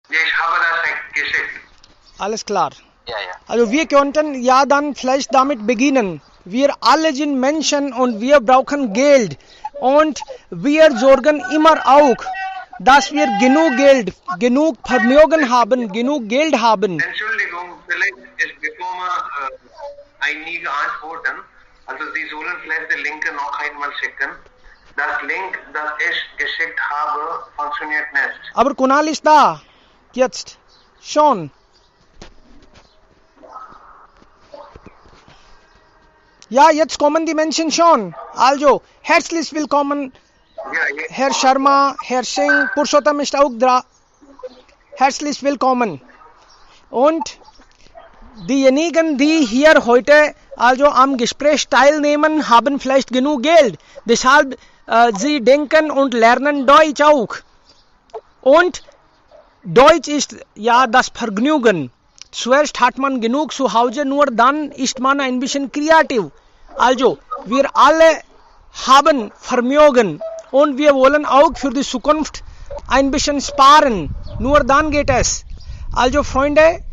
Ich habe das geschickt. Alles klar. Ja, ja. Also wir könnten ja dann vielleicht damit beginnen. Wir alle sind Menschen und wir brauchen Geld. Und wir sorgen immer auch, dass wir genug Geld, genug Vermögen haben, genug Geld haben. Entschuldigung, vielleicht ich bekomme einige Antworten. Also Sie sollen vielleicht den Link noch einmal schicken. Das Link, das ich geschickt habe, funktioniert nicht. Aber Kunal ist da. Jetzt. Schon. Ja, jetzt kommen die Menschen schon. Also, herzlich willkommen, Ja, Herr Sharma, Herr Singh, Purushottam ist auch da. Herzlich willkommen. Und diejenigen, die hier heute also am Gespräch teilnehmen, haben vielleicht genug Geld. Deshalb sie denken und lernen Deutsch auch. Und Deutsch ist ja das Vergnügen. Zuerst hat man genug zu Hause, nur dann ist man ein bisschen kreativ. Also, wir alle haben Vermögen und wir wollen auch für die Zukunft ein bisschen sparen. Nur dann geht es. Also, Freunde,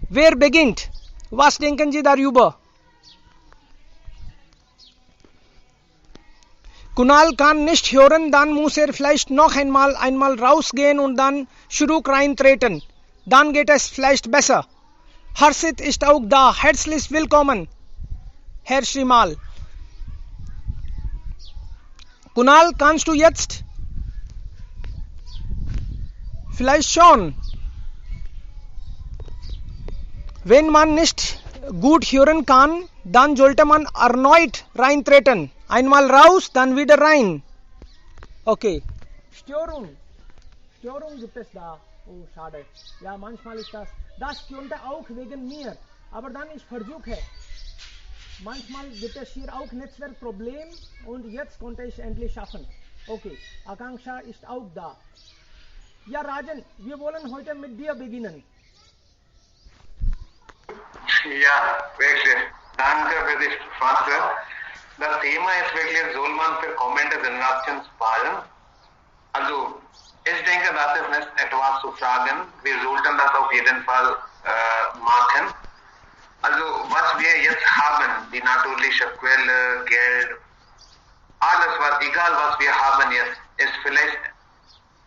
wer beginnt? Was denken Sie darüber? Kunal kann nicht hören, dann muss er vielleicht noch einmal rausgehen und dann Shuruk reintreten. Dann geht es vielleicht besser. Harshit ist auch da. Herzlich willkommen, Herr Shrimal. Kunal, kannst du jetzt? Vielleicht schon. Wenn man nicht gut hören kann, dann sollte man erneut reintreten. Einmal raus, dann wieder rein. Okay. Störung gibt es da. Oh, schade. Ja, manchmal ist das. Das könnte auch wegen mir. Aber dann ich versuche. Manchmal gibt es hier auch Netzwerkproblem und jetzt konnte ich endlich schaffen. Okay, Akanksha ist auch da. Ja, Rajan, wir wollen heute mit dir beginnen. Ja, wirklich. Danke für die Frage. Das Thema ist wirklich, soll man für kommende Generationen sparen? Also, ich denke, das ist nicht etwas zu fragen. Wir sollten das auf jeden Fall machen. Also, was wir jetzt haben, die natürliche Quelle, Geld, alles, egal was wir haben jetzt, ist vielleicht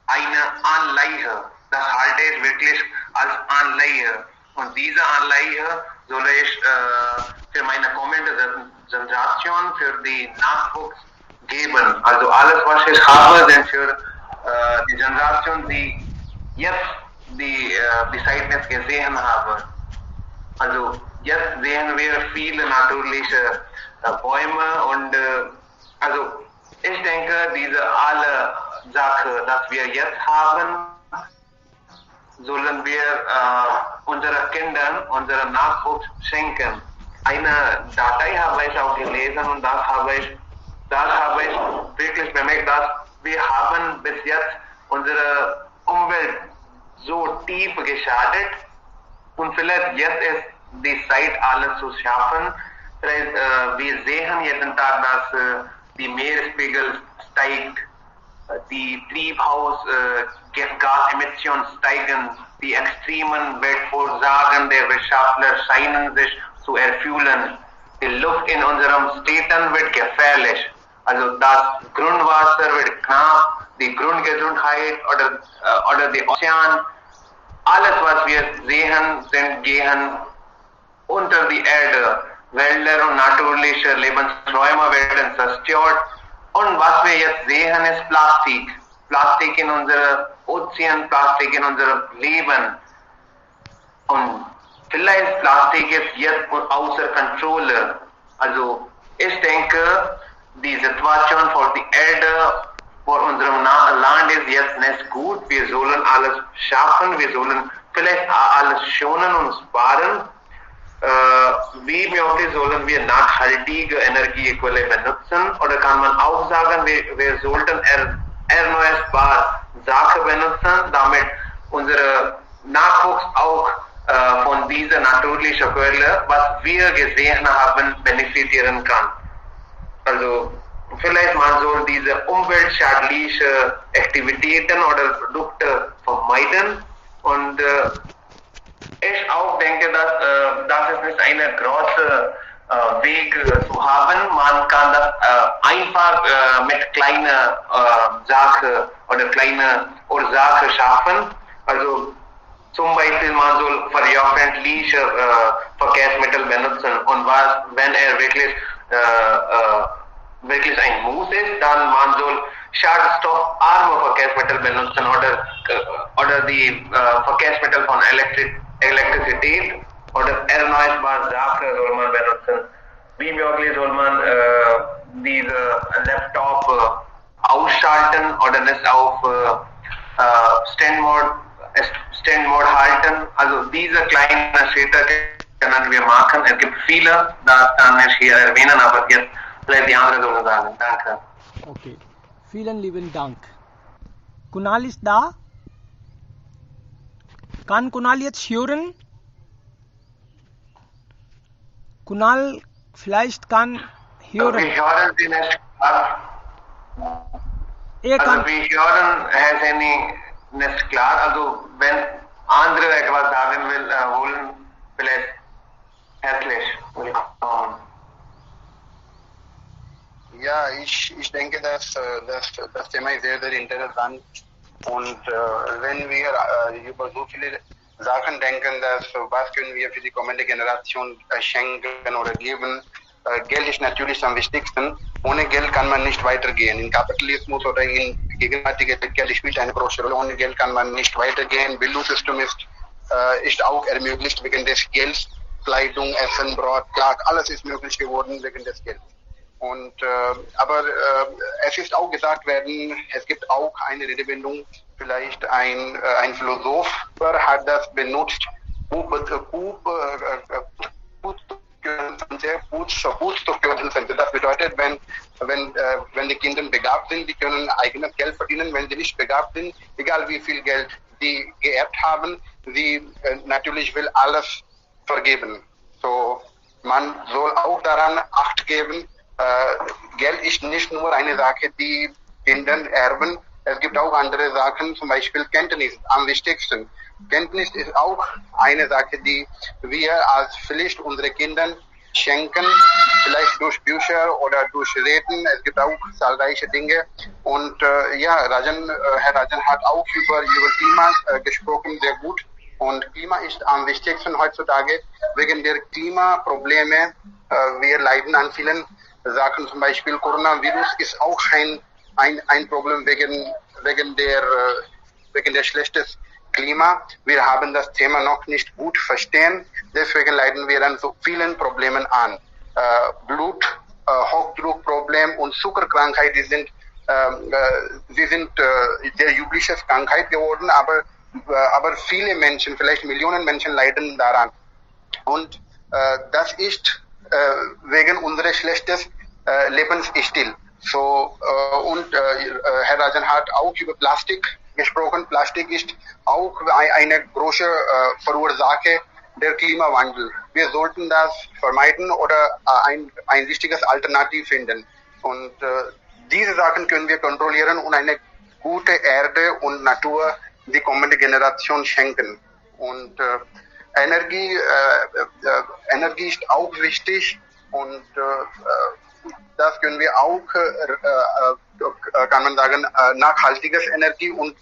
eine Anleihe. Das halte ich wirklich als Anleihe. Und diese Anleihe soll ich für meine kommende Generation, für die Nachwuchs geben. Also alles, was ich habe, sind für die Generation, die jetzt die Bezeichnung gesehen haben. Also jetzt sehen wir viele natürliche Bäume und also ich denke, diese alle Sachen, dass wir jetzt haben, sollen wir unseren Kindern, unseren Nachwuchs schenken. Eine Datei habe ich auch gelesen und das habe ich wirklich bemerkt, dass wir haben bis jetzt unsere Umwelt so tief geschadet und vielleicht jetzt ist die Zeit, alles zu schaffen. Wir sehen jeden Tag, dass die Meeresspiegel steigt, die Treibhausgasemissionen steigen, die extremen Wettervorhersagen der Wissenschaftler scheinen sich zu erfüllen. Die Luft in unseren Städten wird gefährlich. Also das Grundwasser wird knapp, die Grundgesundheit oder die Ozean, alles was wir sehen, gehen unter die Erde. Wälder und natürliche Lebensräume werden zerstört. Und was wir jetzt sehen, ist Plastik. Plastik in unserem Ozean, Plastik in unserem Leben. Und vielleicht Plastik ist jetzt außer Kontrolle. Also ich denke, die Situation für die Erde, für unserem Land ist jetzt nicht gut. Wir sollen alles schaffen, wir sollen vielleicht alles schonen und sparen. Wie möglich sollen wir nachhaltige Energiequelle benutzen oder kann man auch sagen, wir sollten erneuerbare Sachen benutzen, damit unser Nachwuchs auch von dieser natürlichen Quelle, was wir gesehen haben, benefitieren kann. Also vielleicht man soll diese umweltschädliche Aktivitäten oder Produkte vermeiden Und ich auch denke, dass es nicht eine große Weg zu haben. Man kann das einfach mit kleinen Sachen oder kleine Ursache schaffen. Also zum Beispiel man soll veröffentliche Verkehrsmittel benutzen und wenn wirklich ein Muss ist, dann man soll schadstoffarme Verkehrsmittel benutzen oder die Verkehrsmittel von Elektrizität oder erneuerbare Sachen soll man benutzen. Wie möglich soll man diese Laptop ausschalten oder nicht auf Stand-Mode halten. Also diese kleinen Schritte können wir machen. Es gibt viele, das kann ich hier erwähnen, aber jetzt vielleicht die anderen sollen sagen. Danke. Okay, vielen lieben Dank. Kunal ist da? Kann Kunal jetzt hören? Kunal vielleicht kann hören. Wir hören Sie nicht klar. Er kann. Also wir hören Herr nicht klar. Also wenn andere etwas sagen wollen, vielleicht herzlich willkommen. Ja, ich denke, dass das Thema ist sehr, sehr interessant. Und wenn wir über so viele Sachen denken, dass was können wir für die kommende Generation schenken oder geben, Geld ist natürlich am wichtigsten. Ohne Geld kann man nicht weitergehen. In Kapitalismus oder in gegenwärtiger Geld spielt eine große Rolle. Ohne Geld kann man nicht weitergehen. Bildungssystem ist auch ermöglicht wegen des Geldes. Kleidung, Essen, Brot, Clark, alles ist möglich geworden wegen des Geldes. Und aber es ist auch gesagt werden, es gibt auch eine Redewendung, vielleicht ein Philosoph hat das benutzt, das bedeutet, wenn die Kinder begabt sind, die können eigenes Geld verdienen. Wenn sie nicht begabt sind, egal wie viel Geld die geerbt haben, sie natürlich will alles vergeben. So, man soll auch daran Acht geben. Geld ist nicht nur eine Sache, die Kinder erben. Es gibt auch andere Sachen, zum Beispiel Kenntnis am wichtigsten. Kenntnis ist auch eine Sache, die wir als Pflicht unseren Kindern schenken, vielleicht durch Bücher oder durch Reden. Es gibt auch zahlreiche Dinge. Und Herr Rajan hat auch über Klima gesprochen, sehr gut. Und Klima ist am wichtigsten heutzutage wegen der Klimaprobleme. Wir leiden an vielen Sachen, zum Beispiel Coronavirus ist auch ein Problem wegen der schlechtes Klima. Wir haben das Thema noch nicht gut verstehen, deswegen leiden wir an so vielen Problemen an. Hochdruckproblem und Zuckerkrankheit, sie sind sehr übliche Krankheit geworden, aber viele Menschen, vielleicht Millionen Menschen leiden daran. Und das ist wegen unseres schlechten Lebensstil. So, Herr Rajan hat auch über Plastik gesprochen. Plastik ist auch eine große Verursacher der Klimawandel. Wir sollten das vermeiden oder ein richtiges Alternativ finden. Und diese Sachen können wir kontrollieren und eine gute Erde und Natur die kommende Generation schenken. Und Energie ist auch wichtig und das können wir auch, kann man sagen, nachhaltiges Energie und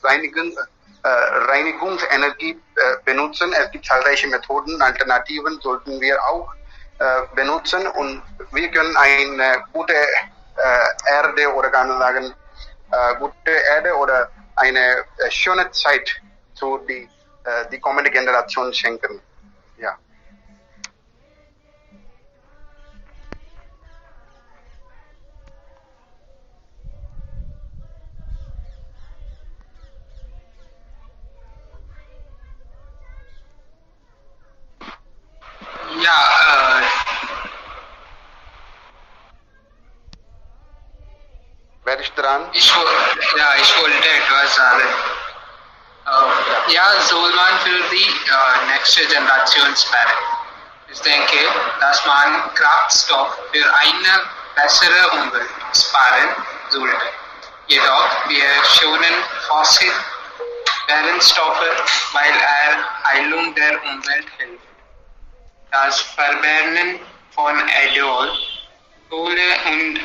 Reinigungsenergie benutzen. Es gibt zahlreiche Methoden, Alternativen sollten wir auch benutzen und wir können eine gute Erde oder kann man sagen, gute Erde oder eine schöne Zeit zu die kommende Generation schenken. Ja. Wer ist dran? Ich wollte etwas sagen. Soll man für die nächste Generation sparen? Ich denke, dass man Kraftstoff für eine bessere Umwelt sparen sollte. Jedoch, wir schonen Bärenstoffe, weil Heilung der Umwelt hilft. Das Verbrennen von Erdöl, Kohle und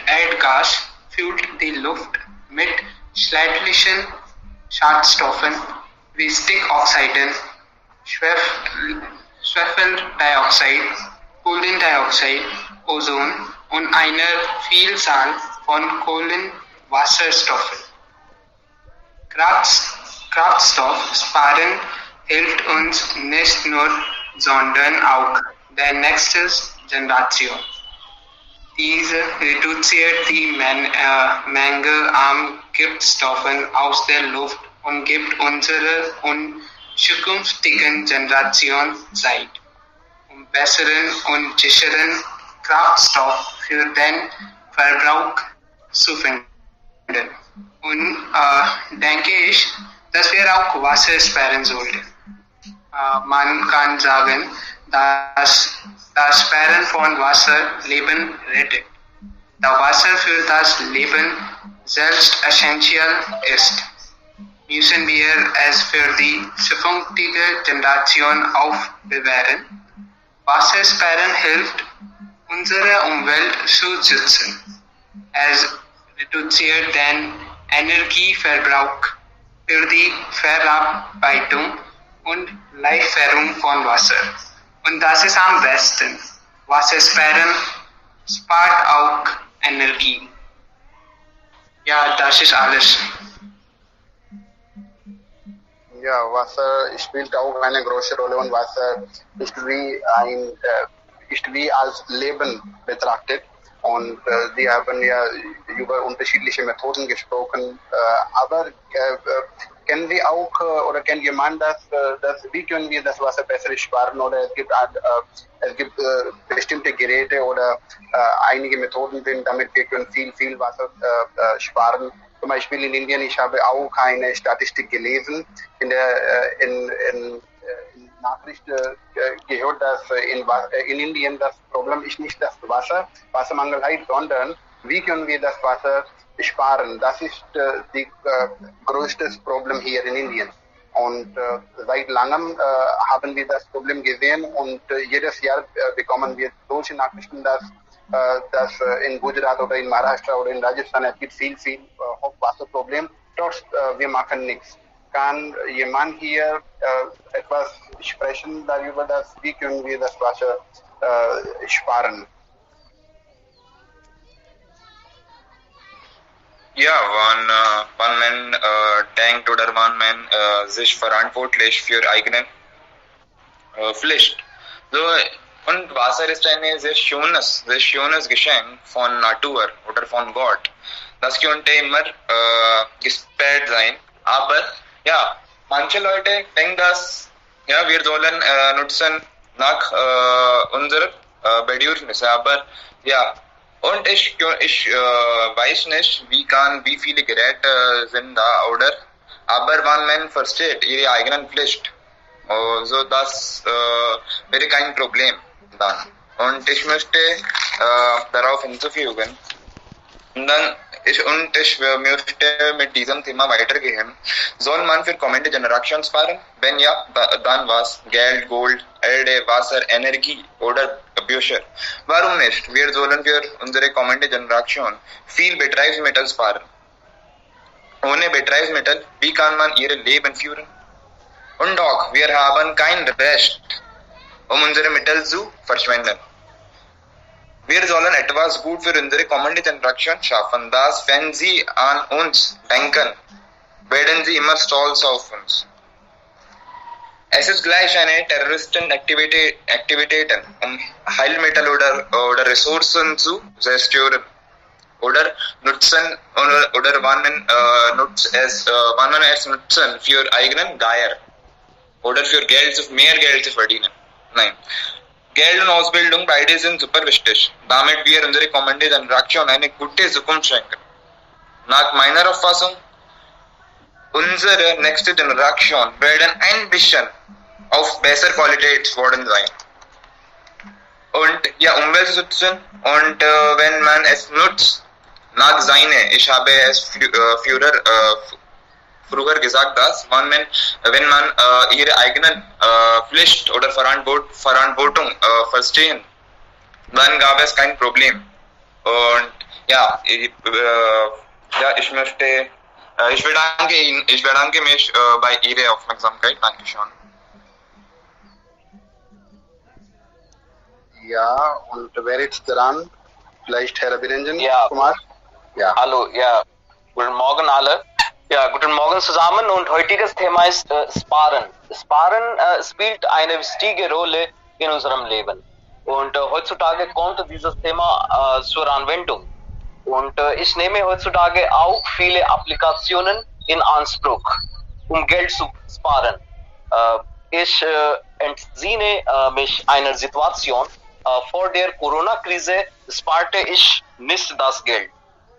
Erdgas füllt die Luft mit schädlichen Schadstoffen wie Stickoxiden, Schwefeldioxid, Kohlendioxid, Ozon und einer Vielzahl von Kohlenwasserstoffen. Kraftstoff-Sparen hilft uns nicht nur, sondern auch der nächsten Generation. Diese reduziert die Menge an Giftstoffen aus der Luft und gibt unserer und zukünftigen Generation Zeit, um besseren und sicheren Kraftstoff für den Verbrauch zu finden. Und denke ich, dass wir auch Wasser sparen sollten. Man kann sagen, dass das Sparen von Wasser Leben rettet, da Wasser für das Leben selbst essentiell ist. Müssen wir es für die zukünftige Generation aufbewahren. Wasser sparen hilft, unsere Umwelt zu schützen. Es reduziert den Energieverbrauch für die Verarbeitung und Lieferung von Wasser. Und das ist am besten. Wasser spart auch Energie. Ja, das ist alles. Ja, Wasser spielt auch eine große Rolle und Wasser ist wie als Leben betrachtet. Und Sie haben ja über unterschiedliche Methoden gesprochen. Aber kennen Sie auch oder kennt jemand wie können wir das Wasser besser sparen? Oder es gibt bestimmte Geräte oder einige Methoden, damit wir können viel Wasser sparen. Zum Beispiel in Indien, ich habe auch eine Statistik gelesen, in Nachricht gehört, dass in Indien das Problem ist nicht das Wassermangel, sondern wie können wir das Wasser sparen. Das ist das größte Problem hier in Indien. Und seit langem haben wir das Problem gesehen und jedes Jahr bekommen wir solche Nachrichten, dass in Gujarat oder in Maharashtra oder in Rajasthan es gibt viel Hochwasserproblem. Trotz wir machen nichts. Kann jemand hier etwas sprechen darüber, wie können wir das Wasser sparen? Ja, wenn man denkt oder wenn man sich verantwortlich für eigene Pflicht. So, und Wasser ist ein sehr schönes Geschenk von Natur oder von Gott. Das könnte immer gesperrt sein. Aber ja, manche Leute denken, dass ja, wir sollen nutzen nach unserer Bedürfnis. Aber ja, und ich weiß nicht, wie viele Geräte sind da, oder? Aber wenn man versteht ihre eigenen Pflicht, so das wäre kein Problem dann. Und ich möchte darauf hinzufügen. Und ich möchte mit diesem Thema weitergehen. Soll man für kommende Generationen sparen? Wenn ja, dann was? Geld, Gold, Erde, Wasser, Energie oder Bücher. Warum nicht? Wir sollen für unsere kommende Generation viel Betriebsmittel sparen. Ohne Betriebsmittel, wie kann man ihr Leben führen? Und doch, wir haben kein Recht, unsere Mittel zu verschwenden. Wir sollen etwas gut für unsere kommende Generation schaffen, dass, wenn sie an uns denken, werden sie immer stolz auf uns. Es ist gleich eine Terroristenaktivitäten, Heilmittel oder Ressourcen zu zerstören oder nutzen oder wann man es nutzen für eigenen Geier oder für mehr Geld zu verdienen. Nein. Geld und Ausbildung, beide sind super wichtig, damit wir unsere kommende Generation eine gute Zukunft schenken. Nach meiner Auffassung, unsere nächste Generation werden ein bisschen auf bessere Qualität worden sein. Und ja, Umwelt zu schützen und wenn man es nutzt, nach seine, ich habe es früher gesagt, dass wenn man ihre eigenen Pflicht oder Verantwortung verstehen, dann gab es kein Problem. Und ja, ich bedanke mich bei Ihrer Aufmerksamkeit. Dankeschön. Ja, und wer ist dran? Vielleicht Herr Abhiranjan Ja. Kumar? Ja. Hallo, ja, guten Morgen alle. Ja, guten Morgen zusammen und heutiges Thema ist Sparen. Sparen spielt eine wichtige Rolle in unserem Leben. Und heutzutage kommt dieses Thema zur Anwendung. Und ich nehme heutzutage auch viele Applikationen in Anspruch, um Geld zu sparen. Ich entsinne mich einer Situation. Vor der Corona-Krise sparte ich nicht das Geld.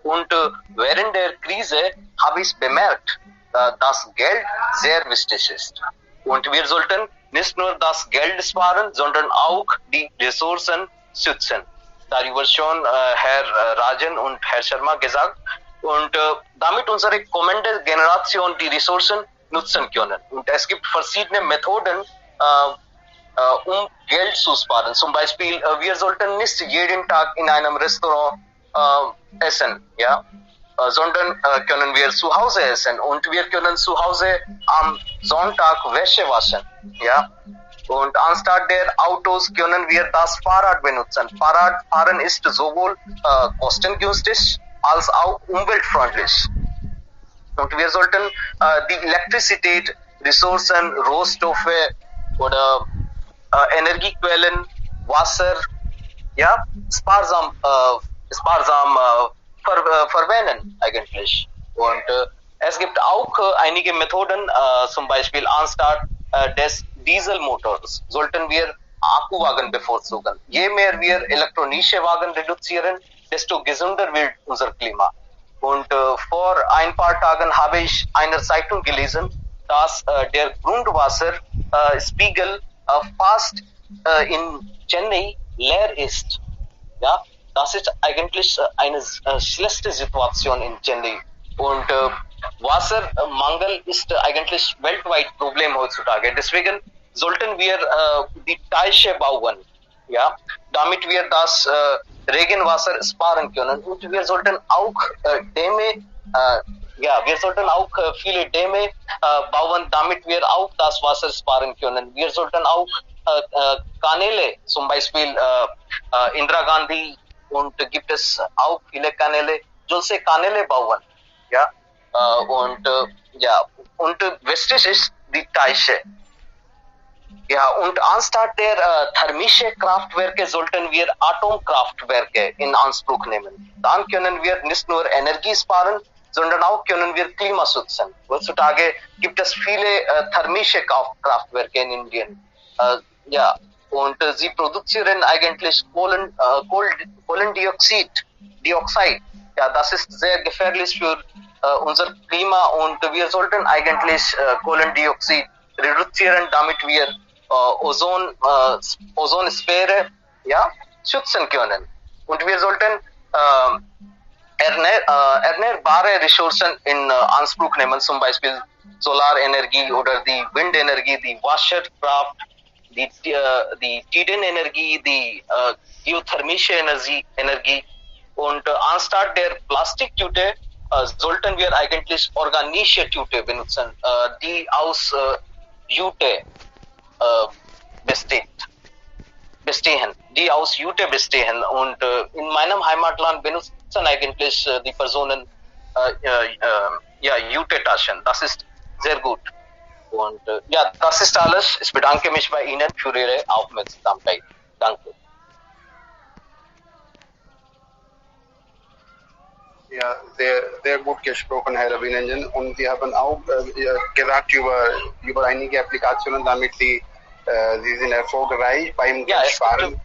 Und während der Krise habe ich bemerkt, dass Geld sehr wichtig ist. Und wir sollten nicht nur das Geld sparen, sondern auch die Ressourcen schützen. Darüber schon Herr Rajan und Herr Sharma gesagt. Und damit unsere kommende Generation die Ressourcen nutzen können. Und es gibt verschiedene Methoden, um Geld zu sparen. Zum Beispiel, wir sollten nicht jeden Tag in einem Restaurant essen, ja, sondern können wir zu Hause essen und wir können zu Hause am Sonntag Wäsche waschen, ja. Und anstatt der Autos können wir das Fahrrad benutzen. Fahrradfahren ist sowohl kostengünstig als auch umweltfreundlich. Und wir sollten die Elektrizität, Ressourcen, Rohstoffe oder Energiequellen, Wasser, ja, sparsam verwenden eigentlich. Und es gibt auch einige Methoden, zum Beispiel anstatt des Dieselmotors sollten wir Akkuwagen bevorzugen. Je mehr wir elektronische Wagen reduzieren, desto gesünder wird unser Klima. Und vor ein paar Tagen habe ich eine Zeitung gelesen, dass der Grundwasserspiegel fast in Chennai leer ist. Ja, das ist eigentlich eine schlechte Situation in Chennai. Und Wassermangel ist eigentlich weltweit Problem heutzutage. Deswegen sollten wir die Teiche bauen, ja, damit wir das Regenwasser sparen können. Und wir sollten auch Dämme, wir sollten auch viele Dämme bauen, damit wir auch das Wasser sparen können. Wir sollten auch Kanäle, zum Beispiel Indira Gandhi, und gibt es auch viele Kanäle, solche Kanäle bauen, ja, und wichtig ist die Teiche. Ja, und anstatt der thermischen Kraftwerke sollten wir Atomkraftwerke in Anspruch nehmen. Dann können wir nicht nur Energie sparen, sondern auch können wir Klima schützen. Heutzutage gibt es viele thermische Kraftwerke in Indien. Und sie produzieren eigentlich Kohlendioxid. Ja, das ist sehr gefährlich für unser Klima und wir sollten eigentlich Kohlendioxid reduzieren, damit wir Ozonsphäre, ja, schützen können. Und wir sollten erneuerbare Ressourcen in Anspruch nehmen, zum Beispiel Solarenergie oder die Windenergie, die Wasserkraft, die Tidenenergie, die geothermische Energie. Und anstatt der Plastiktüte sollten wir eigentlich organische Tüte benutzen, die aus Jute bestehen. Und in meinem Heimatland benutzen eigentlich die Personen Jute-Taschen. Das ist sehr gut. Und das ist alles. Ich bedanke mich bei Ihnen für Ihre Aufmerksamkeit. Danke. Ja, sehr gut gesprochen, Herr Abhiranjan. Und Sie haben auch gesagt über einige Applikationen, damit Sie sind erfolgreich beim Sparen.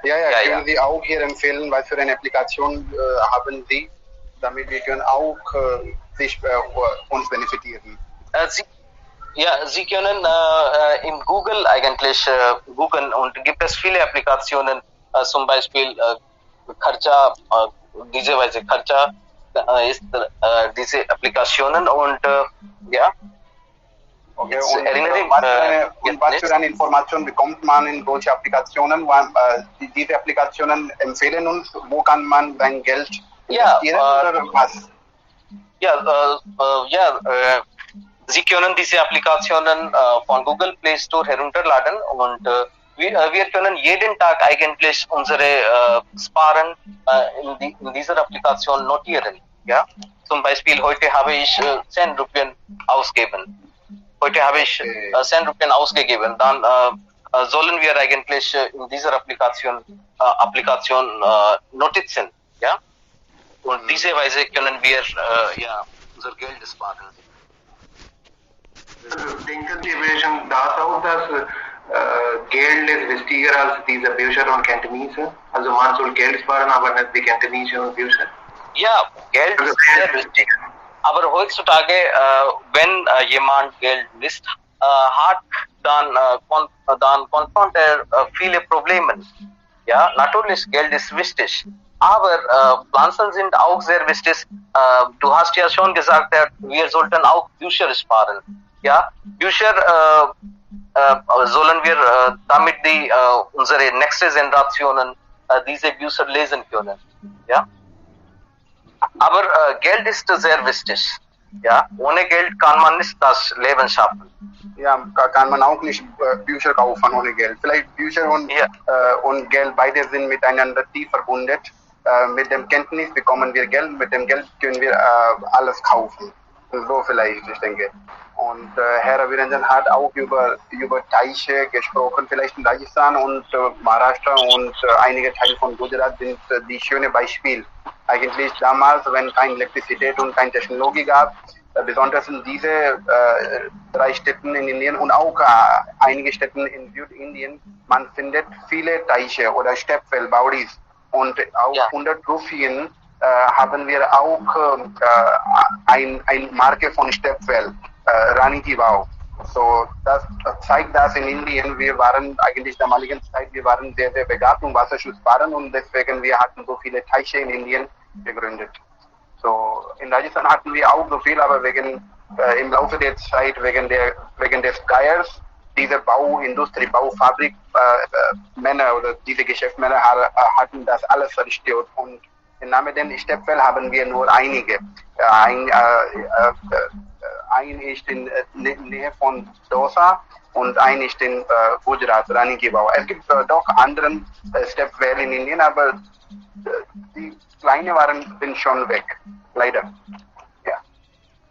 Können Sie auch hier empfehlen, was für eine Applikation haben Sie, damit wir können auch uns benefitieren? Sie können im Google eigentlich googeln und gibt es viele Applikationen, zum Beispiel Kharcha, diese Weise Kharcha, diese Applikationen und ja. Okay, Jetzt und erinnere ich was für eine Information bekommt man in solche Applikationen? Diese Applikationen empfehlen uns, wo kann man sein Geld investieren oder was? Sie können diese Applikationen von Google Play Store herunterladen und wir können jeden Tag eigentlich unsere Sparen in dieser Applikation notieren. Ja? Zum Beispiel heute habe ich 10 Rupien ausgegeben. Heute habe ich 10 Rupien ausgegeben. Dann sollen wir eigentlich in dieser Applikation Notizen. Ja? Und diese Weise können wir unser Geld sparen. Denken Sie, welchen das auch das Geld ist wichtiger als diese Bücher und Kenntnisse? Also man soll Geld sparen, aber nicht die Kenntnisse und Bücher? Ja, Geld ist sehr wichtig. Aber heutzutage, wenn jemand Geld nicht hat, dann konfrontiert er viele Probleme. Ja, natürlich Geld ist wichtig. Aber Pflanzen sind auch sehr wichtig. Du hast ja schon gesagt, wir sollten auch Bücher sparen. Ja, Bücher sollen wir damit unsere nächste Generationen diese Bücher lesen können. Ja. Aber Geld ist sehr wichtig. Ja, ohne Geld kann man nicht das Leben schaffen. Ja, kann man auch nicht Bücher kaufen ohne Geld. Vielleicht Bücher und Geld, beide sind miteinander tief verbunden. Mit dem Kenntnis bekommen wir Geld, mit dem Geld können wir alles kaufen. So vielleicht, ich denke. Und Herr Raviranjan hat auch über Teiche gesprochen, vielleicht in Rajasthan und Maharashtra und einige Teile von Gujarat sind die schöne Beispiel. Eigentlich damals, wenn keine Elektrizität und keine Technologie gab, besonders in diese 3 Städten in Indien und auch einige Städten in Südindien, man findet viele Teiche oder Stepwell, Baudis. Und auch 100 Rupien haben wir auch ein Marke von Stepwell, Rani Ki Vav. So, das zeigt das in Indien. Wir waren eigentlich damaligen Zeit, wir waren sehr, sehr begabt im Wasserschutzsparen und deswegen wir hatten so viele Teiche in Indien gegründet. So, in Rajasthan hatten wir auch so viel, aber im Laufe der Zeit, wegen des Geiers, diese Bauindustrie, Baufabrik, Männer oder diese Geschäftsmänner hatten das alles zerstört und im Namen der Stepwell haben wir nur einige. Ein ist in Nähe von Dosa und ein ist in Gujarat, Rani Ki Vav. Es gibt doch anderen Stepwell in Indien, aber die kleinen sind schon weg, leider.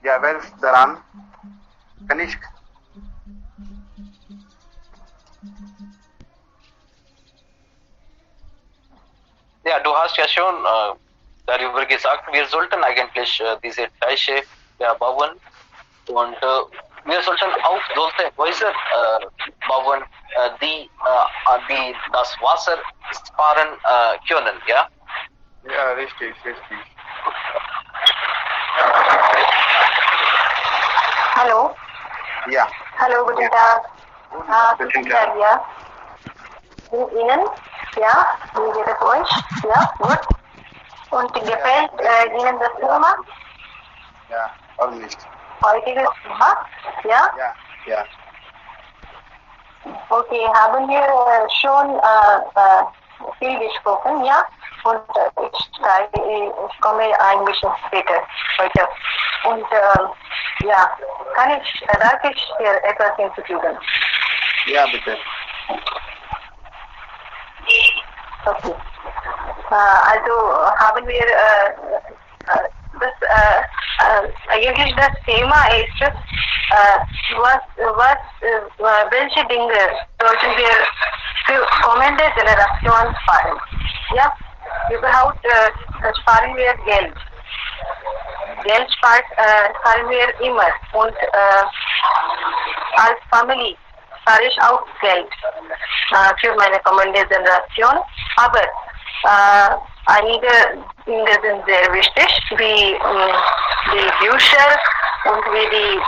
Ja, wer ist daran? Kann ich? Ja, du hast ja schon darüber gesagt, wir sollten eigentlich diese Teiche bauen und wir sollten auch solche Häuser bauen, die das Wasser sparen können, ja? Ja, richtig. Hallo? Ja. Hallo, guten Tag. Guten Tag. Ja. Ihnen? Ja, wie geht es euch? Ja, gut. Und gefällt Ihnen das Thema? Ja, auch nicht. Heutiges Thema? Ja? Ja. Okay, haben wir schon viel gesprochen, ja? Und ich komme ein bisschen später heute. Und darf ich hier etwas hinzufügen? Ja, bitte. Okay. Also haben wir eigentlich das Thema ist, welche Dinge sollten wir für kommende Generationen sparen? Ja, überhaupt sparen wir Geld. Geld sparen wir immer und als Familie spare ich auch Geld für meine kommende Generation. Aber einige Dinge sind sehr wichtig, wie die Bücher und wie die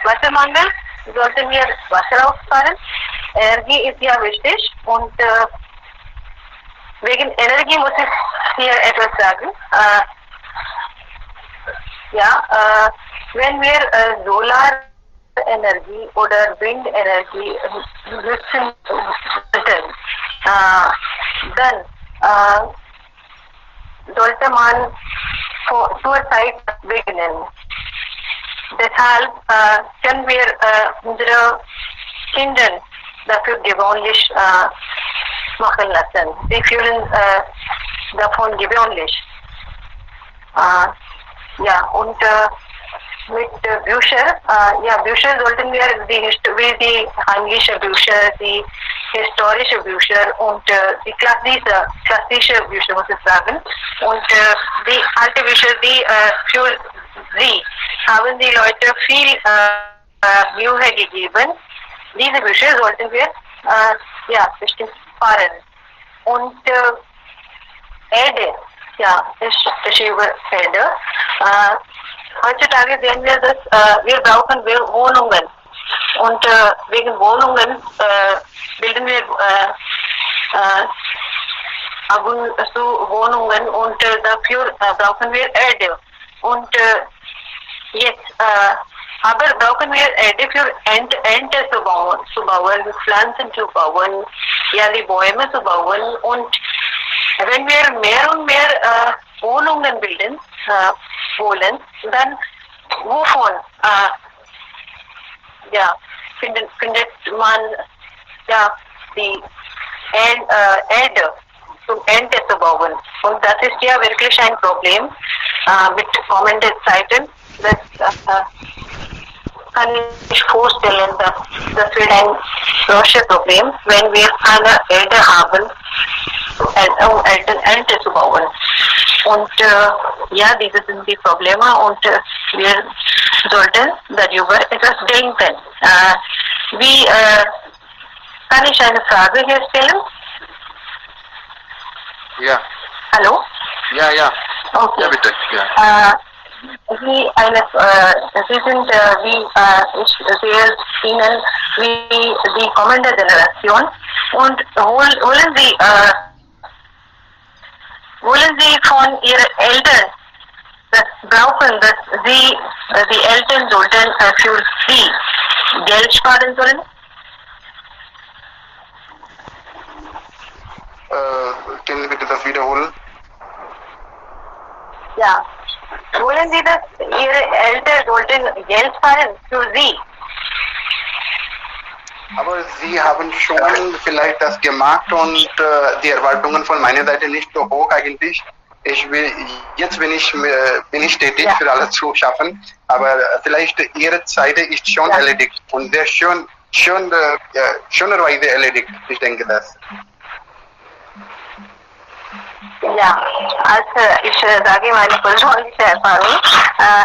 Wassermangel, sollten wir Wasser aufsparen. Energie ist ja wichtig und wegen Energie muss ich hier etwas sagen. Wenn wir Solarenergie oder Windenergie nutzen sollten, dann sollte man zur Zeit beginnen. Deshalb können wir unsere Kinder dafür gewöhnlich machen lassen. Sie fühlen davon gewöhnlich. Und mit Bücher, Bücher sollten wir die heimliche Bücher, die historische Bücher und die klassische Bücher, muss ich sagen. Und die alte Bücher, die für sie haben die Leute viel Mühe gegeben. Diese Bücher sollten wir bestimmt sparen. Und Erde, ich über Erde. Heutzutage sehen wir, dass wir brauchen Wohnungen. Und wegen Wohnungen bilden wir Wohnungen und dafür brauchen wir Erde. Und jetzt aber brauchen wir Erde für Ente zu bauen, Pflanzen zu bauen, die Bäume zu bauen. Und wenn wir mehr und mehr Wohnungen bilden wollen, dann wovon findet man die Erde zum Ende zu bauen. Und das ist ja wirklich ein Problem mit kommenden Zeiten. Das kann ich vorstellen, das wird ein solches Problem, wenn wir keine Erde haben, um Ente zu bauen. Und diese sind die Probleme und wir sollten darüber etwas denken. Wie kann ich eine Frage hier stellen? Ja. Hallo? Ja. Okay. Ja, bitte. Ja. Sie sind, wie ich sehe Ihnen, wie die kommende Generation und wollen Sie von Ihren Eltern das brauchen, dass Sie, die Eltern sollten für Sie Geld sparen sollen? Können Sie bitte das wiederholen? Ja. Wollen Sie, dass Ihre Eltern sollten Geld sparen für Sie? Aber Sie haben schon vielleicht das gemacht und die Erwartungen von meiner Seite nicht so hoch eigentlich. Jetzt bin ich tätig für alles zu schaffen, aber vielleicht Ihre Seite ist schon erledigt und sehr schönerweise erledigt. Ich denke das. Ja, ich sage meine persönliche Erfahrung.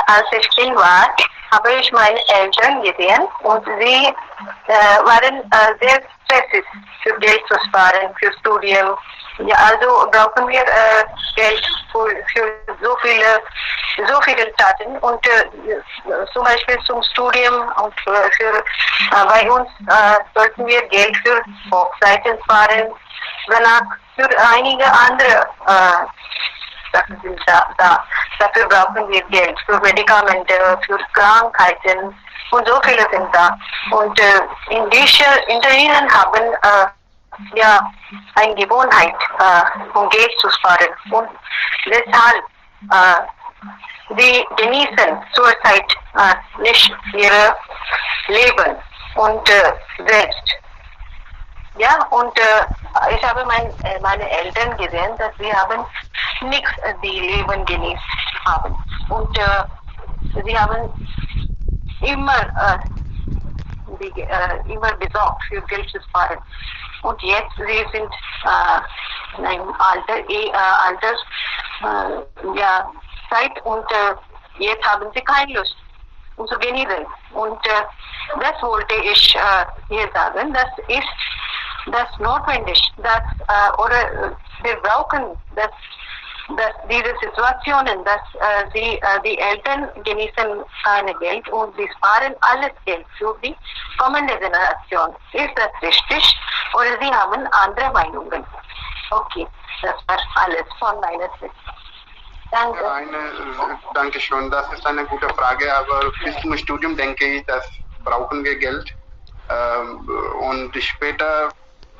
Als ich Kind war, habe ich meine Eltern gesehen und sie waren sehr stressig für Geld zu sparen, für Studium. Ja, also brauchen wir Geld für so viele Staaten und zum Beispiel zum Studium und bei uns sollten wir Geld für Hochzeiten sparen, danach für einige andere Sachen sind da. Dafür brauchen wir Geld für Medikamente, für Krankheiten und so viele sind da. Und in ihnen haben eine Gewohnheit, um Geld zu sparen. Und deshalb, sie genießen zurzeit nicht ihr Leben und selbst. Ja, und ich habe meine Eltern gesehen, dass sie haben nichts, die Leben genießt haben. Und sie haben immer besorgt für Geld zu sparen. Und jetzt, sie sind in einem Zeit und jetzt haben sie keine Lust, um zu genießen. Und das wollte ich hier sagen, das ist das notwendig, oder wir brauchen diese Situationen, dass die Eltern genießen kein Geld und sie sparen alles Geld für die kommende Generation. Ist das richtig? Oder sie haben andere Meinungen? Okay. Das war alles von meiner Seite. Danke. Danke schön. Das ist eine gute Frage, aber bis zum Studium denke ich, das brauchen wir Geld. Und später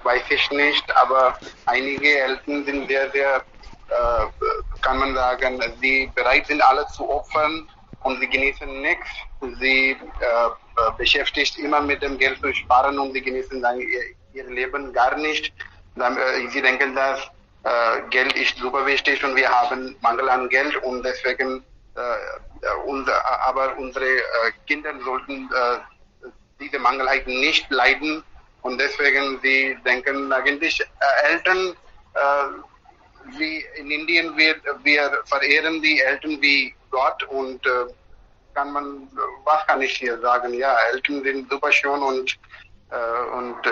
weiß ich nicht, aber einige Eltern sind sehr, sehr, kann man sagen, die bereit sind, alles zu opfern und sie genießen nichts. Sie beschäftigt immer mit dem Geld zu sparen und sie genießen ihr Leben gar nicht. Sie denken, dass Geld ist super wichtig und wir haben Mangel an Geld und deswegen, aber unsere Kinder sollten diese Mangelheit nicht leiden und deswegen sie denken eigentlich Eltern, wie in Indien wir verehren die Eltern wie Gott und was kann ich hier sagen? Ja, Eltern sind super schön und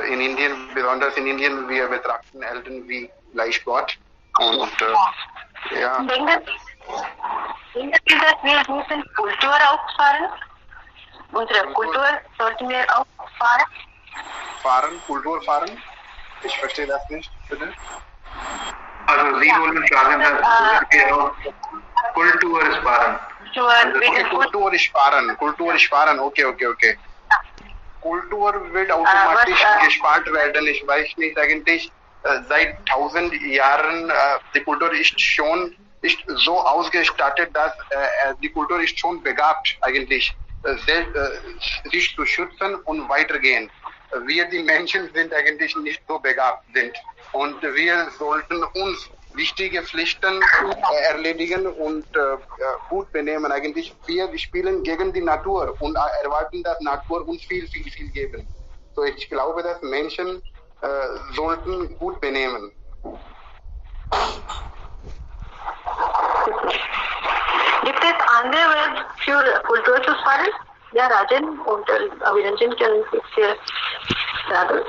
in Indien, besonders in Indien, wir betrachten Eltern wie gleich Gott. Und ja. Denken Sie, dass wir müssen Kultur auffahren? Unsere Kultur sollten wir auch fahren? Kultur fahren? Ich verstehe das nicht, bitte. Also Sie wollen sagen, dass wir auch Kultur sparen. Kultur sparen, okay. Kultur wird automatisch gespart werden. Ich weiß nicht, eigentlich seit 1000 Jahren die Kultur ist so ausgestattet, dass die Kultur ist schon begabt eigentlich, sich zu schützen und weitergehen. Wir die Menschen sind eigentlich nicht so begabt sind und wir sollten uns wichtige Pflichten erledigen und gut benehmen. Eigentlich wir spielen gegen die Natur und erwarten, dass Natur uns viel geben. So ich glaube, dass Menschen sollten gut benehmen. Gibt es andere Wege für Kultur zu sparen? Ja, Rajan und Abhiranjan können sich sagen.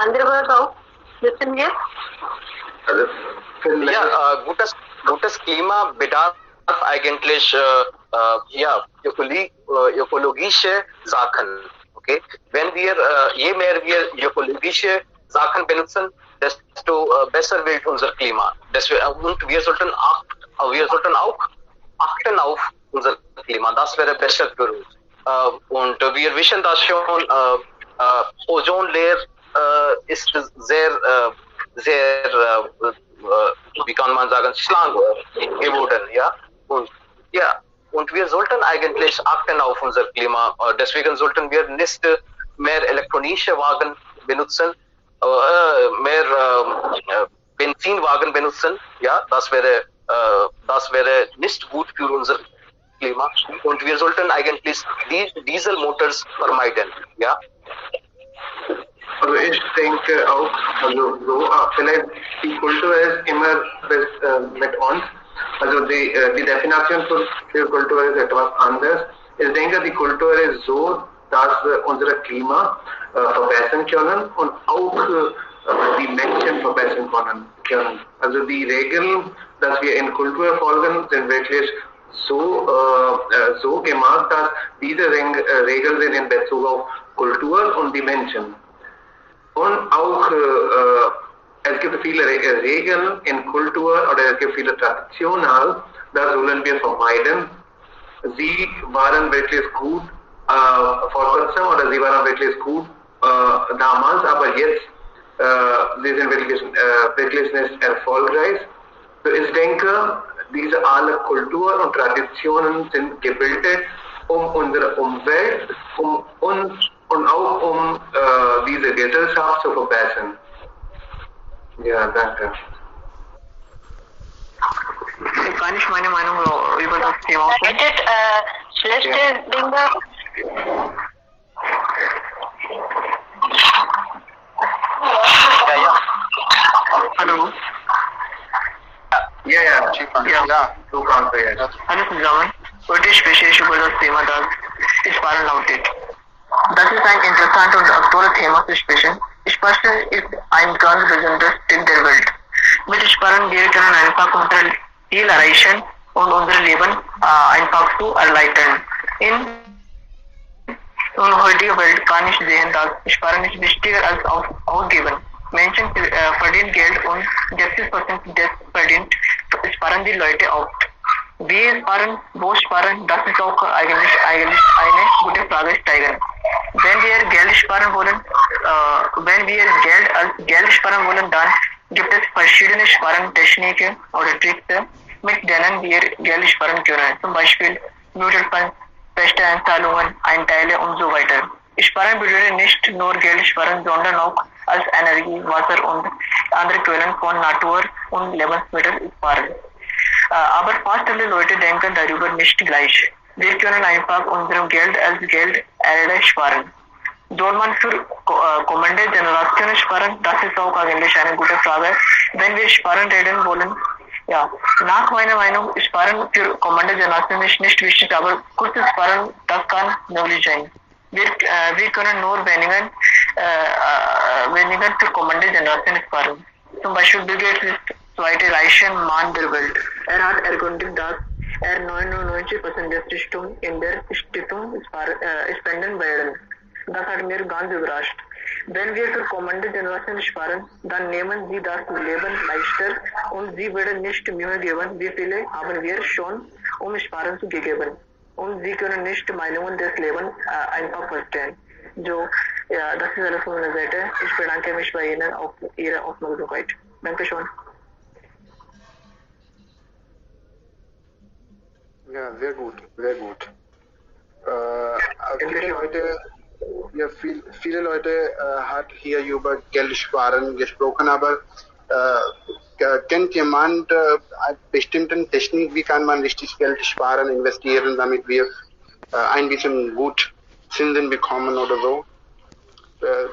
Andere Wege auch wissen wir? Ja, gutes Klima bedarf eigentlich ökologische Sachen. Okay? Wenn wir je mehr wir ökologische Sachen benutzen, desto besser wird unser Klima. Und wir sollten auch achten auf unser Klima. Das wäre besser für uns. Und wir wissen das schon. Ozonlayer ist sehr wie kann man sagen, schlank geworden, ja. Und wir sollten eigentlich achten auf unser Klima. Deswegen sollten wir nicht mehr elektronische Wagen benutzen, mehr Benzinwagen benutzen, ja. Das wäre nicht gut für unser Klima. Und wir sollten eigentlich Dieselmotors vermeiden, ja. Also ich denke auch, vielleicht die Kultur ist immer mit uns. Also die Definition für Kultur ist etwas anders. Ich denke, die Kultur ist so, dass wir unser Klima verbessern können und auch die Menschen verbessern können. Also die Regeln, dass wir in Kultur folgen, sind wirklich so gemacht, dass diese Regeln sind in Bezug auf Kultur und die Menschen. Und auch es gibt viele Regeln in Kultur oder es gibt viele Traditionen, das sollen wir vermeiden. Sie waren wirklich gut vor kurzem oder sie waren wirklich gut damals, aber jetzt sie sind wirklich nicht erfolgreich. So ich denke, diese alle Kultur und Traditionen sind gebildet, um unsere Umwelt, um uns und auch um diese Gesellschaft zu verbessern. Ja, danke. Kann ich meine Meinung über das Thema sagen? Schlechte Dinge. Ja. Hallo? Ja, du kannst jetzt. Hallo zusammen. Heute spreche ich über das Thema, das Sparen lautet. Das ist ein interessantes und aktuelles Thema zu sprechen. Sparen ist ein ganz besonderes Ding der Welt. Mit Sparen wir können einfach unser Ziel erreichen und unser Leben einfach zu erleichtern. In unserer heutigen Welt kann ich sehen, dass Sparen ist wichtiger als Ausgeben. Menschen verdient Geld und 60% des verdient sparen die Leute auch. Wir sparen, wo sparen, das ist auch eigentlich eine gute Frage steigen. Wenn wir Geld sparen wollen, als Geld sparen wollen, dann gibt es verschiedene Sparentechniken oder Tricks, mit denen wir Geld sparen können. Zum Beispiel Mutual Funds, feste Einzahlungen, Einteile und so weiter. Sparen bedeutet nicht nur Geld sparen, sondern auch als Energie, Wasser und andere Quellen von Natur und Lebensmitteln sparen. Aber fast alle Leute denken darüber nicht gleich. Wir können einfach unserem Geld als Gelderde sparen. Soll man für kommende Generationen sparen? Das ist auch eigentlich eine gute Frage. Wenn wir sparen reden wollen, ja, nach meiner Meinung, sparen für kommende Generationen ist nicht wichtig, aber kurzes Sparen, das kann möglich sein. Wir können nur weniger für kommende Generationen sparen. Zum Beispiel Bill Gates ist der zweite reichste Mann der Welt. Hat erkundigt, dass 99% der Stiftung in der Stiftung spenden werden. Das hat mir ganz überrascht. Wenn wir für kommende Generationen sparen, dann nehmen sie das Leben leichter und sie werden nicht Mühe geben, wie viele haben wir schon sparen zu gegeben. Und sie können nicht Meinungen des Lebens einfach verstehen. So, ja, das ist alles von meiner Seite. Ich bedanke mich bei Ihnen auf Ihre Aufmerksamkeit. Dankeschön. Ja, sehr gut, sehr gut. Viele Leute hat hier über Geld sparen gesprochen, aber kennt jemand eine bestimmte Technik, wie kann man richtig Geld sparen, investieren, damit wir ein bisschen gut Zinsen bekommen oder so?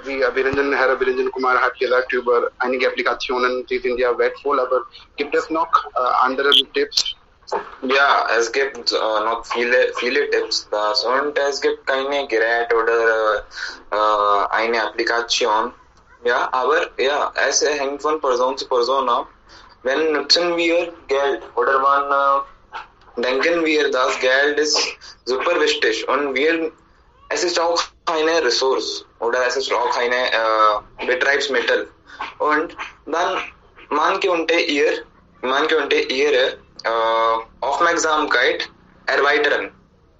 Wie Herr Birenjan Kumar hat gesagt, über einige Applikationen, die sind ja wertvoll, aber gibt es noch andere Tipps? Ja, es gibt noch viele Tipps und es gibt keine Gerät oder eine Applikation. Ja, aber ja, es hängt von Person zu Person ab. Wenn nutzen wir Geld oder wann denken wir, das Geld ist super wichtig und es ist auch eine Ressource oder es ist auch eine Betriebsmittel und dann man könnte ihre Aufmerksamkeit erweitern.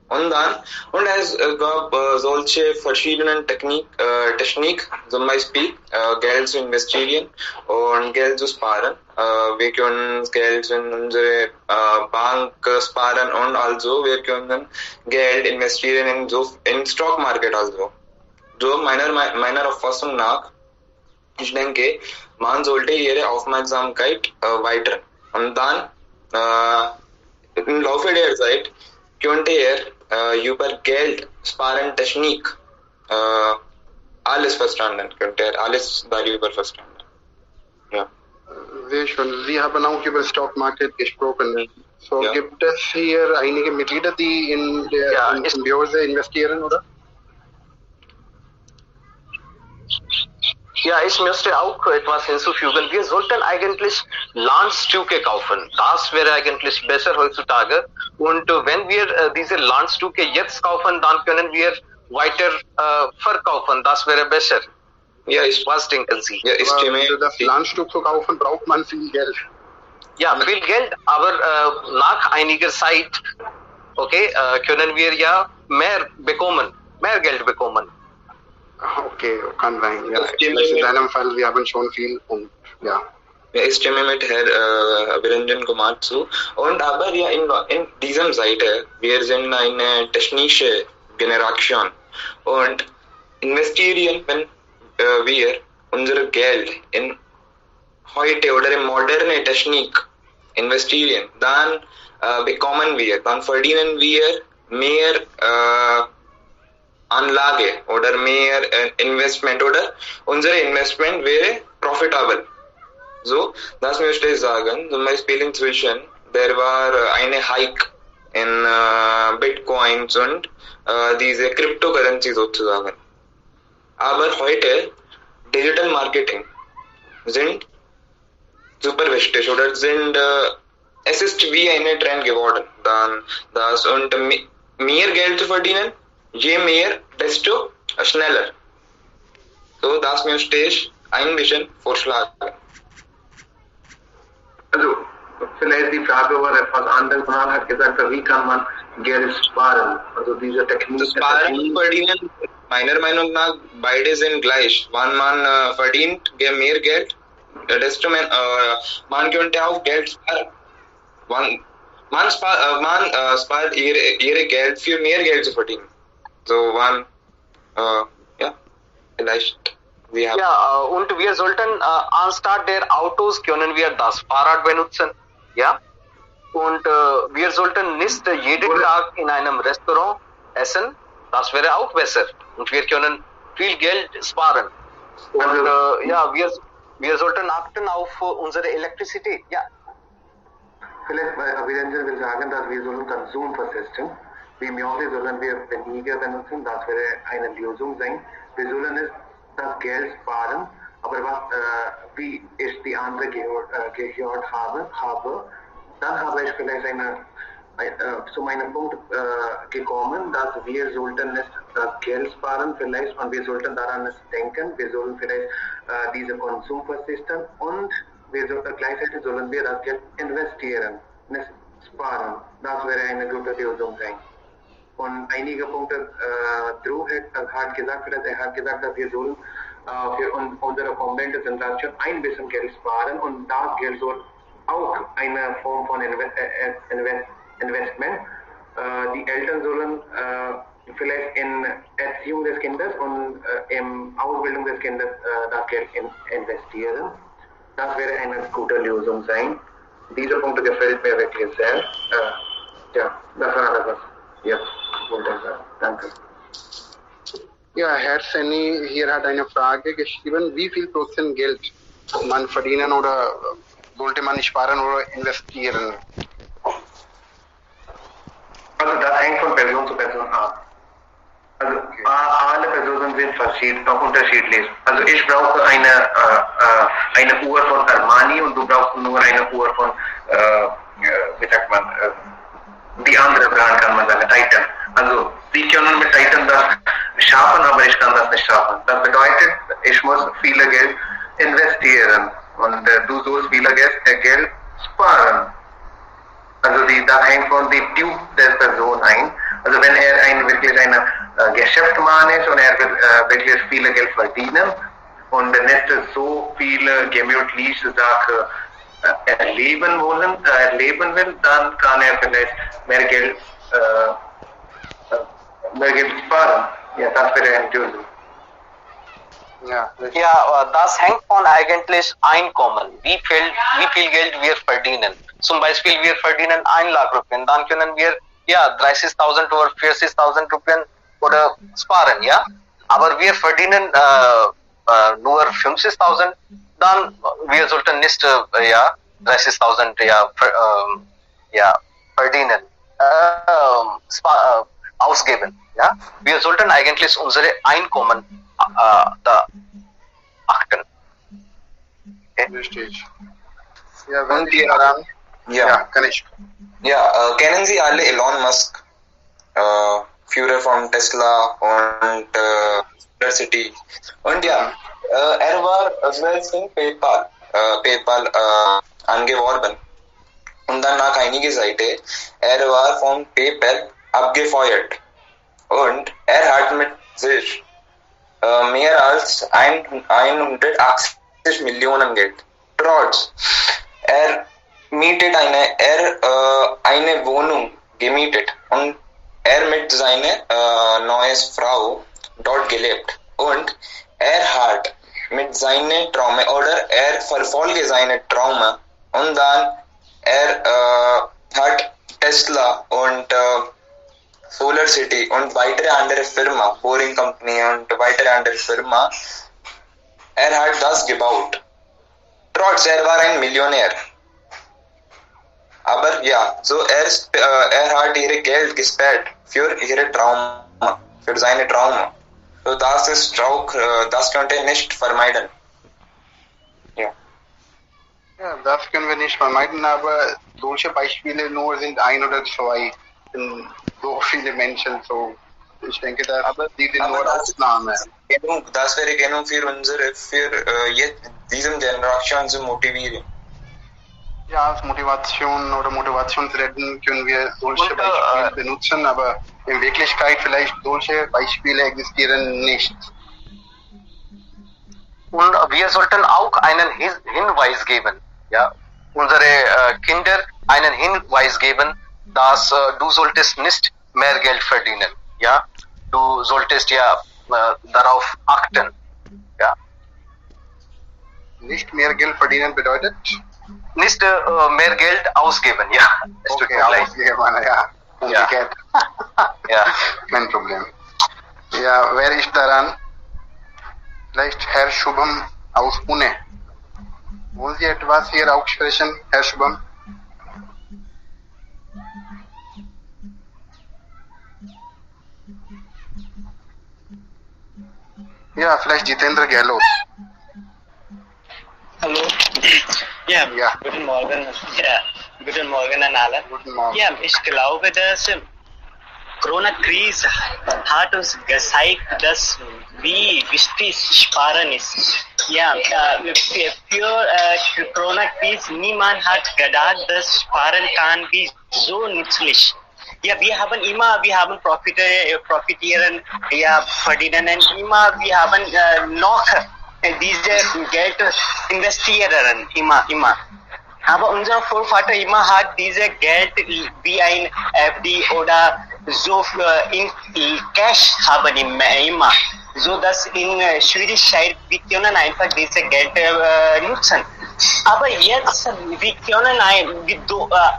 Und es gab solche verschiedene Technik, zum Beispiel Geld zu investieren und Geld zu sparen. Wir können Geld in unsere Bank sparen und also wir können Geld investieren in Stock Market also. So meiner Auffassung nach, ich denke, man sollte ihre Aufmerksamkeit erweitern. Und dann im Laufe der Zeit könnte über Geld sparen Technik alles darüber verstanden. Ja. Sehr schön. Sie haben auch über Stock Market gesprochen. So ja. Gibt es hier einige Mitglieder, die in der Börse investieren, oder? Ja, ich möchte auch etwas hinzufügen. Wir sollten eigentlich Landstücke kaufen. Das wäre eigentlich besser heutzutage. Und wenn wir diese Landstücke jetzt kaufen, dann können wir weiter verkaufen. Das wäre besser. Ja, was denken Sie? Ja, für das Landstück zu kaufen, braucht man viel Geld. Ja, viel Geld, aber nach einiger Zeit, können wir ja mehr Geld bekommen. Okay, kann sein. Ja. In deinem Fall, wir haben schon viel und ja. Ja, ich stimme mit Herr Birenjan Kumar zu. Und aber ja, in dieser Seite, wir sind eine technische Generation und investieren, wenn wir unser Geld in heute oder in moderne Technik investieren, dann dann verdienen wir mehr Anlage oder mehr Investment oder unser Investment wäre profitabel. So, das möchte ich sagen. Zum Beispiel inzwischen, der war eine Hike in Bitcoins und diese Cryptocurrency sozusagen. Aber heute, Digital Marketing sind super wichtig oder es ist wie eine Trend geworden. Dann das und mehr Geld zu verdienen, je mehr, desto schneller. So, das möchte ich Einmischen vorschlagen. Also, vielleicht die Frage war etwas anders. Man hat gesagt, wie kann man Geld sparen? Also diese Technik. So sparen und verdienen, meiner Meinung nach, beide sind gleich. Wenn man verdient mehr Geld, desto mehr, man könnte auch Geld sparen. Man spart ihre Geld für mehr Geld zu verdienen. So, ja, vielleicht. Ja, und wir sollten anstatt der Autos können wir das Fahrrad benutzen. Ja, und wir sollten nicht jeden Tag in einem Restaurant essen. Das wäre auch besser. Und wir können viel Geld sparen. Und ja, wir sollten achten auf unsere Elektrizität. Ja. Vielleicht, weil Abhiranjan will sagen, dass wir sollen Konsum verzichten. Wie möglich sollen wir weniger benutzen. Das wäre eine Lösung sein. Wir sollen das Geld sparen. Aber wie ich die andere gehört habe, dann habe ich vielleicht zu meinem Punkt gekommen, dass wir sollten nicht das Geld sparen vielleicht und wir sollten daran nicht denken. Wir sollen vielleicht diese Konsum verzichten und gleichzeitig sollen wir das Geld investieren, nicht sparen. Das wäre eine gute Lösung sein. Und einige Punkte, Drew hat gesagt, dass wir sollen für unsere kommende Generation ein bisschen Geld sparen und das Geld soll auch eine Form von Investment. Die Eltern sollen vielleicht in Erziehung des Kindes und in Ausbildung des Kindes das Geld investieren. Das wäre eine gute Lösung sein. Dieser Punkt gefällt mir wirklich sehr. Ja, das war alles, was jetzt wollte ich sagen. Danke. Ja, Herr Senni hier hat eine Frage geschrieben, wie viel Prozent Geld man verdienen oder sollte man sparen oder investieren? Also das hängt von Person zu Person ab. Also alle Personen sind unterschiedlich. Also ich brauche eine Uhr von Armani und du brauchst nur eine Uhr von, wie sagt man, die andere Brand kann man sagen, Titan. Also Sie können mit Titan das schaffen, aber ich kann das nicht schaffen. Das bedeutet, ich muss viel Geld investieren und du sollst viel Geld sparen. Also das hängt von dem Typ der Person ein. Also wenn wirklich ein Geschäftsmann ist und er will wirklich viel Geld verdienen und nicht so viele gemütliche Sachen erleben will, dann kann er vielleicht mehr Geld sparen. Ja, das wäre eine Lösung. Ja, das hängt von eigentlich Einkommen. Wie viel Geld wir verdienen. Zum Beispiel, wir verdienen 1 Lakh Rupiah, dann können wir 30.000 oder 40.000 Rupiah oder sparen, ja. Aber wir verdienen nur 50.000, dann wir sollten nicht 30.000 verdienen, ausgeben, ja. Wir sollten eigentlich unsere Einkommen da achten. Okay. Richtig. Ja, wenn Sie daran. Ja, kann ich. Ja, kennen Sie alle Elon Musk, Führer von Tesla und SolarCity? Und ja, er war zuerst in PayPal angeworben. Und dann nach einiger Zeit, er war von PayPal abgefeuert. Und er hat mit sich mehr als 180 Millionen Geld. Trotz, er mietet eine Wohnung gemietet und er mit seiner neuen Frau dort gelebt. Und er hat mit seinen Trauma oder er verfolge seine Trauma und dann er hat Tesla und SolarCity und weitere andere Firma, Boring Company und weitere andere Firma, er hat das gebaut. Trotz, er war ein Millionär. Aber ja, so er hat ihr Geld gespart für ihre Trauma, für seine Trauma. So das ist auch, das könnte nicht vermeiden. Ja. Ja, das können wir nicht vermeiden, aber solche Beispiele nur sind 1 oder 2. So viele Menschen, so ich denke, die sind nur Ausnahme. Das wäre genug für jetzt diesem Generation zu motivieren. Ja, als Motivation oder Motivationsreden können wir solche Beispiele benutzen, aber in Wirklichkeit vielleicht solche Beispiele existieren nicht. Und wir sollten auch einen Hinweis geben, ja, unsere Kinder einen Hinweis geben, dass du solltest nicht mehr Geld verdienen, ja, du solltest ja darauf achten, ja. Nicht mehr Geld verdienen bedeutet? Nicht mehr Geld ausgeben, ja. Okay, ausgeben, ja. Umgekehrt. Ja. Kein Problem. Ja, wer ist daran? Vielleicht Herr Shubham aus Pune. Wollen Sie etwas hier auch sprechen, Herr Shubham? Ja, vielleicht Jitendra Gehlot. Hallo. Ja, Ja. Guten Morgen. Ja, guten Morgen an alle. Guten Morgen. Ja, ich glaube, dass Corona-Krise hat uns gezeigt, dass wie wichtig Sparen ist. Ja, für Corona-Krise niemand hat gedacht, dass Sparen kann wie so nützlich. Ja, wir haben profitieren, ja, verdienen immer, wir haben noch diese Geld investieren, immer. Aber unser Vorvater immer hat diese Geld wie ein FD oder so in Cash haben immer. So dass in Schwierigkeit wir können einfach diese Geld nutzen. Aber jetzt wir können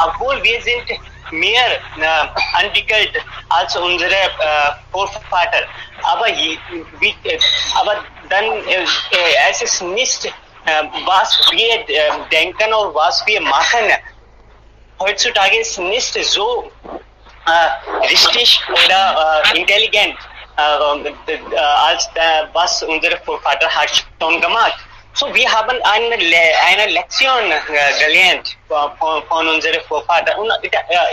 obwohl wir sind mehr entwickelt als unsere Vorvater. Aber dann es ist nicht was wir denken und was wir machen. Heutzutage ist nicht so richtig oder intelligent als was unsere Vorvater hat schon gemacht. So wir haben eine Lektion gelernt von unseren Vorfahren. Und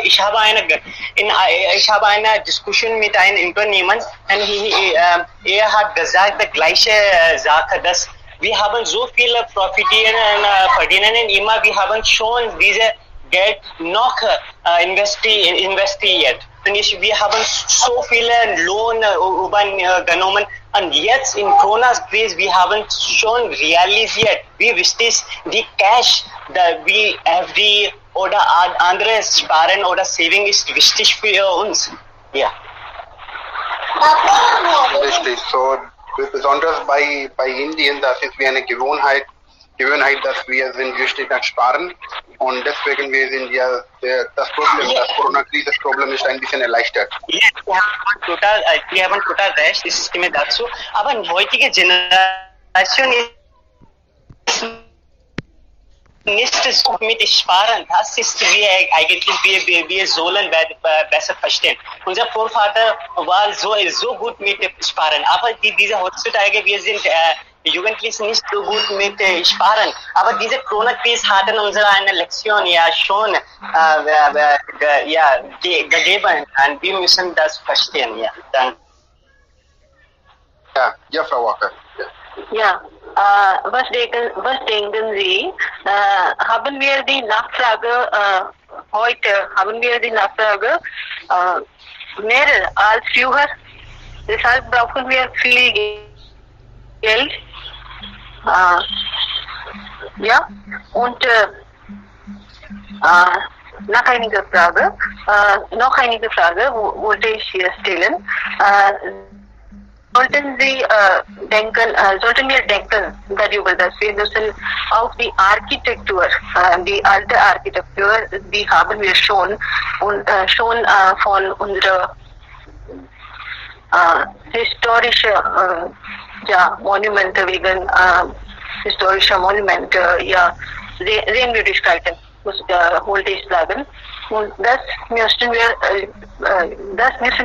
ich habe eine Diskussion mit einem Unternehmer und er hat gesagt die gleiche Sache, dass wir haben so viele verdienen immer, wir haben schon diese Geld noch investiert. Und wir haben so viele Lohn übernommen und jetzt in Corona-Krise wir haben schon realisiert, wie wichtig die Cash, wie FD oder andere Sparen oder Saving ist wichtig für uns. Ja. Richtig, so besonders bei Indien, das ist wie eine Gewohnheit, dass wir sind wichtig nach Sparen und deswegen wir sind ja das Corona-Krise-Problem ist ein bisschen erleichtert. Ja, wir haben total recht, ich stimme dazu, aber die heutige Generation ist nicht so mit Sparen, das ist wir sollen besser verstehen. Unser Vorvater war so gut mit Sparen, aber diese heutzutage, wir sind Jugendlichen nicht so gut mit Sparen. Aber diese Corona-Krise hat uns eine Lektion ja schon gegeben und wir müssen das verstehen. Ja, danke. Ja, Frau Walker. Ja, was denken Sie? Haben wir die Nachfrage heute? Haben wir die Nachfrage mehr als früher? Deshalb brauchen wir viel Geld. Ja, und noch einige Frage wollte ich hier stellen. Sollten wir denken darüber, dass wir müssen auch die Architektur, die alte Architektur, die haben wir schon von unserer historische Monumente wegen historischer Monumente, Sehenswürdigkeiten, wollte ich sagen. Und das müssen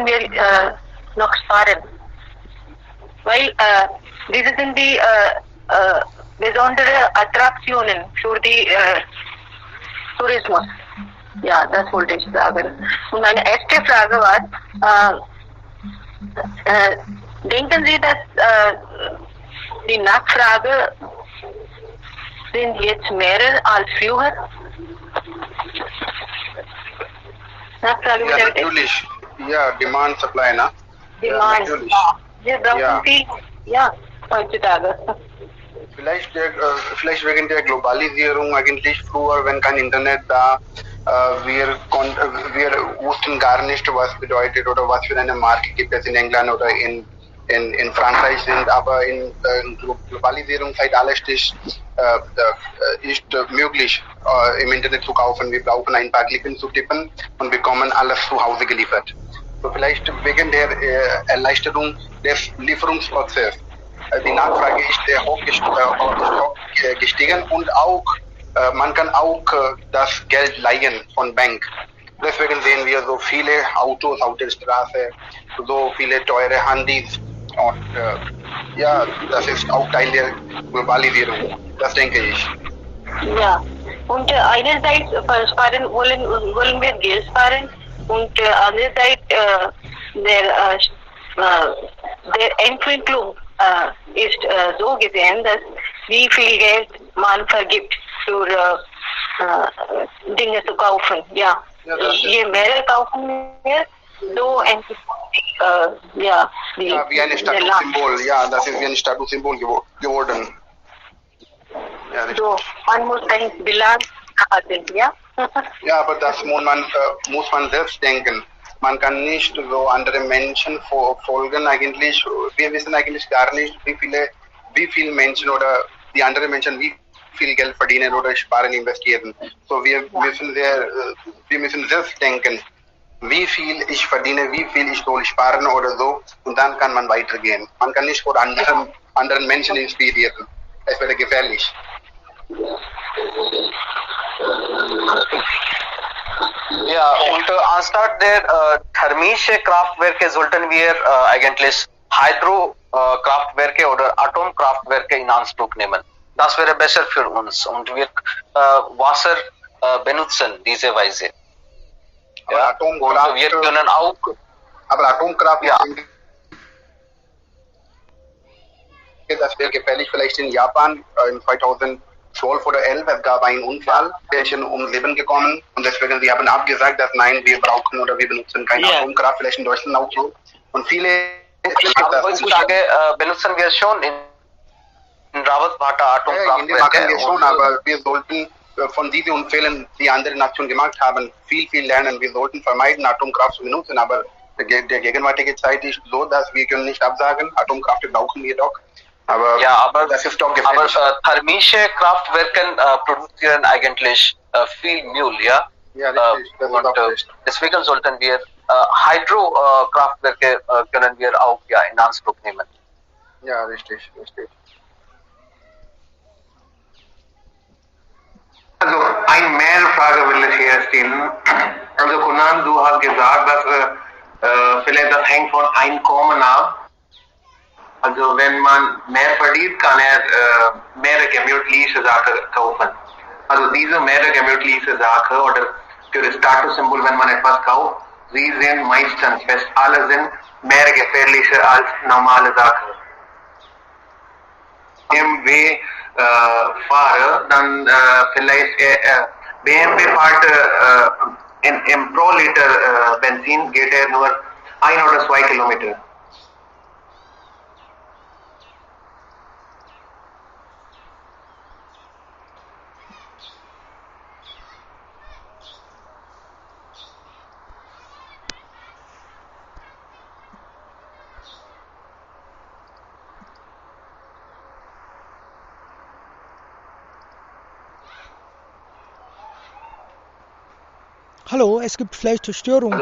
wir noch sparen. Weil diese sind die besondere Attraktionen für die Tourismus. Ja, das wollte ich sagen. Und meine erste Frage war, Denken Sie, dass die Nachfrage sind jetzt mehr als früher? Nachfrage Ja, bedeutet natürlich. Ja, Demand, Supply, na? Demand. natürlich. Ja. Wir brauchen Ja. viel, ja, heutzutage. Vielleicht wegen der Globalisierung eigentlich früher, wenn kein Internet da, wir wussten gar nicht, was bedeutet oder was für eine Marke gibt es in England oder in Frankreich sind, aber in Globalisierungszeit alles ist möglich im Internet zu kaufen. Wir brauchen ein paar Klicken zu tippen und bekommen alles zu Hause geliefert. So vielleicht wegen der Erleichterung des Lieferungsprozesses. Die Nachfrage ist hoch gestiegen und auch man kann auch das Geld leihen von Bank. Deswegen sehen wir so viele Autos auf der Straße, so viele teure Handys und ja, das ist auch Teil der Globalisierung. Das denke ich. Ja, und einerseits sparen wollen wir Geld sparen und andererseits der Entwicklung ist so gesehen, dass wie viel Geld man vergibt für Dinge zu kaufen. Ja, je mehr kaufen wir, so entwickelt ja, wie ein Statussymbol. Ja, das ist wie ein Statussymbol geworden. Ja, so, man muss eine Bilanz haben, ja? Ja, aber das muss man selbst denken. Man kann nicht so andere Menschen folgen eigentlich. Wir wissen eigentlich gar nicht, wie viele Menschen oder die anderen Menschen wie viel Geld verdienen oder sparen, investieren. So wir müssen selbst denken, wie viel ich verdiene, wie viel ich soll sparen oder so, und dann kann man weitergehen. Man kann nicht von anderen Menschen inspirieren. Es wäre gefährlich. Ja, und anstatt der thermische Kraftwerke sollten wir eigentlich Hydrokraftwerke oder Atomkraftwerke in Anspruch nehmen. Das wäre besser für uns und wir Wasser benutzen diese Weise. Aber Ja, Atomkraft, und wir können auch. Aber Atomkraft, ja. Das wäre gefährlich vielleicht in Japan in 2012 oder 11. Es gab einen Unfall, Menschen ums Leben gekommen und deswegen sie haben abgesagt, dass nein, wir brauchen oder wir benutzen keine Atomkraft, vielleicht in Deutschland auch so. Und viele heutzutage benutzen wir schon in Rawatbhata Atomkraftwerke. Ja, machen wir schon, aber wir sollten von diesen Unfällen, die andere Nationen gemacht haben, viel lernen. Wir sollten vermeiden, Atomkraft zu benutzen, aber der gegenwärtige Zeit ist so, dass wir können nicht absagen, Atomkraft brauchen wir doch. Aber, ja, aber das ist doch gefährlich. Aber thermische Kraftwerke produzieren eigentlich viel Müll, ja? Ja, richtig. Und deswegen sollten wir Hydrokraftwerke können wir auch ja in Anspruch nehmen. Ja, richtig. Also eine Frage will ich hier stellen. Also Kunan, du hast gesagt, dass vielleicht das hängt von Einkommen ab. Also wenn man mehr verdient, kann mehr gemütliche Sachen kaufen. Also diese mehr gemütliche Sache oder für das Statussymbol, wenn man etwas kauft, sie sind meistens, fast alle sind mehr gefährlicher als normale Sachen. BMW fahre, dann vielleicht BMW fährt im pro Liter Benzin geht nur 1 oder 2 Kilometer. Hallo, es gibt vielleicht Störungen.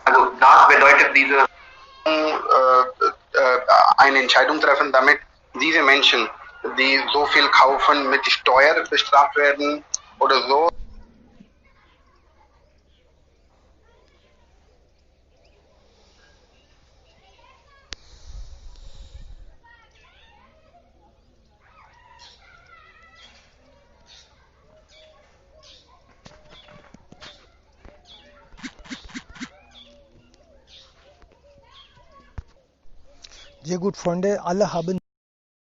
Also das bedeutet diese eine Entscheidung treffen, damit diese Menschen, die so viel kaufen, mit Steuer bestraft werden oder so. Sehr gut, Freunde. Alle haben